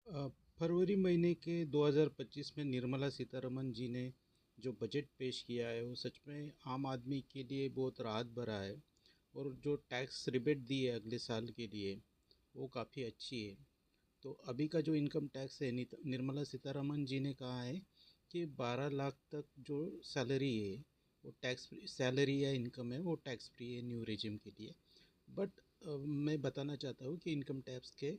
अ, फरवरी महीने के 2025 में निर्मला सीतारमण जी ने जो बजट पेश किया है वो सच में आम आदमी के लिए बहुत राहत भरा है। और जो टैक्स रिबेट दी है अगले साल के लिए वो काफ़ी अच्छी है। तो अभी का जो इनकम टैक्स है निर्मला सीतारमण जी ने कहा है कि 12 लाख तक जो सैलरी है वो टैक्स सैलरी या इनकम है वो टैक्स फ्री है न्यू रेजिम के लिए। बट मैं बताना चाहता हूँ कि इनकम टैक्स के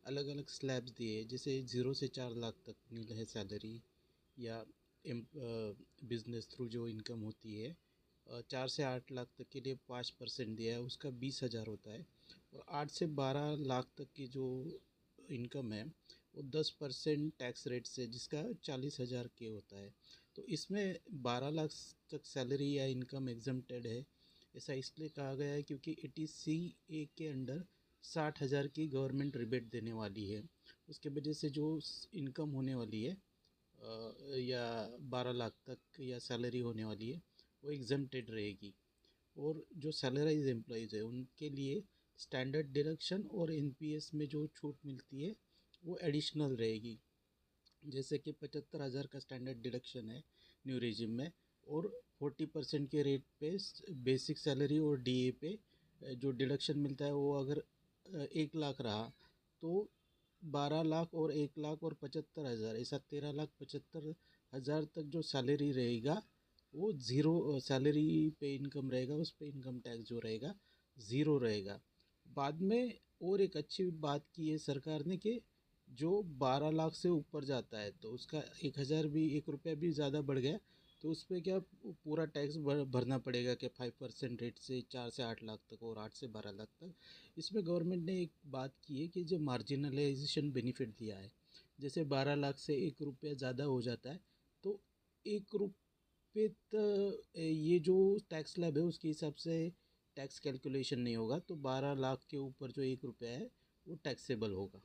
अलग अलग स्लैब्स दिए, जैसे 0 से 4 लाख तक नील है सैलरी या बिजनेस थ्रू जो इनकम होती है। 4 से 8 लाख तक के लिए 5% दिया है, उसका 20,000 होता है। और 8 से 12 लाख तक की जो इनकम है वो 10% टैक्स रेट से, जिसका 40,000 के होता है। तो इसमें 12 लाख तक सैलरी या इनकम एग्जम्प्टेड है। ऐसा इसलिए कहा गया है क्योंकि ATCA के अंडर 60,000 की गवर्नमेंट रिबेट देने वाली है। उसके वजह से जो इनकम होने वाली है या 12 लाख तक या सैलरी होने वाली है वो एग्जम्प्टेड रहेगी। और जो सैलराइज एम्प्लॉयज़ है उनके लिए स्टैंडर्ड डिडक्शन और NPS में जो छूट मिलती है वो एडिशनल रहेगी। जैसे कि 75,000 का स्टैंडर्ड डिडक्शन है न्यू रेजिम में, और 40% के रेट पे बेसिक सैलरी और DA पे जो डिडक्शन मिलता है वो अगर 1 लाख रहा तो 12 लाख और 1 लाख और 75,000, ऐसा 13,75,000 तक जो सैलरी रहेगा वो ज़ीरो सैलरी पे इनकम रहेगा, उस पे इनकम टैक्स जो रहेगा ज़ीरो रहेगा। बाद में और एक अच्छी बात की है सरकार ने कि जो 12 लाख से ऊपर जाता है तो उसका 1,000 भी 1 रुपया भी ज़्यादा बढ़ गया तो उस पर क्या पूरा टैक्स भरना पड़ेगा कि 5% रेट से 4 से 8 लाख तक और 8 से 12 लाख तक। इसमें गवर्नमेंट ने एक बात की है कि जो मार्जिनलाइजेशन बेनिफिट दिया है, जैसे 12 लाख से 1 रुपया ज़्यादा हो जाता है तो 1 रुपये ये जो टैक्स स्लैब है उसके हिसाब से टैक्स कैलकुलेशन नहीं होगा। तो 12 लाख के ऊपर जो 1 रुपया है वो टैक्सेबल होगा।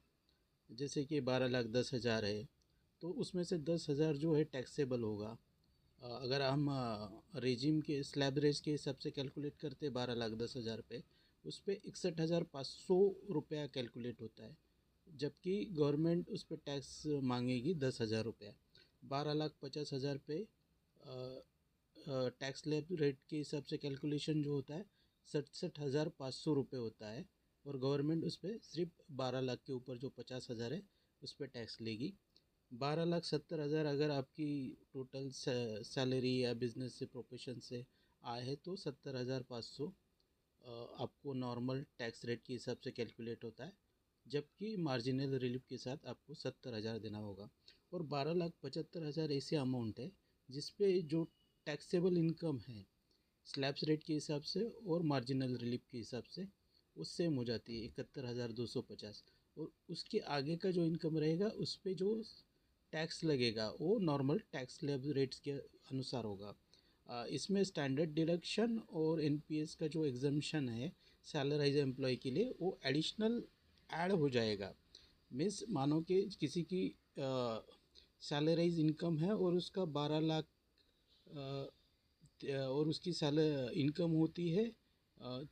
जैसे कि 12,10,000 है तो उसमें से 10,000 जो है टैक्सेबल होगा। अगर हम रेजिम के स्लैब रेज के हिसाब से कैलकुलेट करते हैं 12,10,000 पे, उस पर 61,500 रुपया कैलकुलेट होता है, जबकि गवर्नमेंट उस पर टैक्स मांगेगी 10,000 रुपया। 12,50,000 पे टैक्स स्लैब रेट के हिसाब से कैलकुलेशन जो होता है 67,500 रुपये होता है, और गवर्नमेंट उस पर सिर्फ 12 लाख के ऊपर जो 50,000 है उस पर टैक्स लेगी। 12,70,000 अगर आपकी टोटल सैलरी या बिजनेस से प्रोफेशन से आय है तो 70,500 आपको नॉर्मल टैक्स रेट के हिसाब से कैलकुलेट होता है, जबकि मार्जिनल रिलीफ के साथ आपको 70,000 देना होगा। और 12,75,000 ऐसे अमाउंट है जिस पे जो टैक्सेबल इनकम है स्लैब्स रेट के हिसाब से और मार्जिनल रिलीफ के हिसाब से वो सेम हो जाती है 71,250। और उसके आगे का जो इनकम रहेगा उस पर जो टैक्स लगेगा वो नॉर्मल टैक्स स्लैब रेट्स के अनुसार होगा। इसमें स्टैंडर्ड डिडक्शन और NPS का जो एग्जम्पशन है सैलराइज एम्प्लॉय के लिए वो एडिशनल ऐड हो जाएगा। मीन्स मानो कि किसी की सैलराइज इनकम है और उसका 12 लाख और उसकी साल इनकम होती है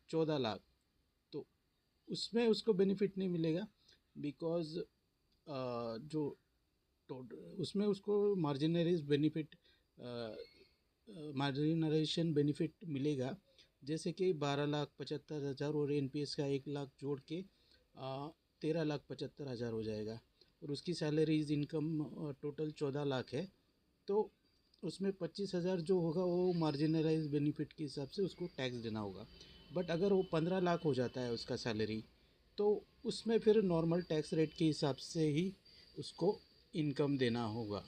14 लाख, तो उसमें उसको बेनिफिट नहीं मिलेगा। बिकॉज़ जो उसमें उसको मार्जिनलाइजेशन बेनिफिट मिलेगा। जैसे कि 12,75,000 और NPS का 1 लाख जोड़ के 13,75,000 हो जाएगा, और उसकी सैलरीज इनकम टोटल 14 लाख है। तो उसमें 25,000 जो होगा वो मार्जिनलाइज बेनिफिट के हिसाब से उसको टैक्स देना होगा। बट अगर वो 15 लाख हो जाता है उसका सैलरी तो उसमें फिर नॉर्मल टैक्स रेट के हिसाब से ही उसको इनकम देना होगा।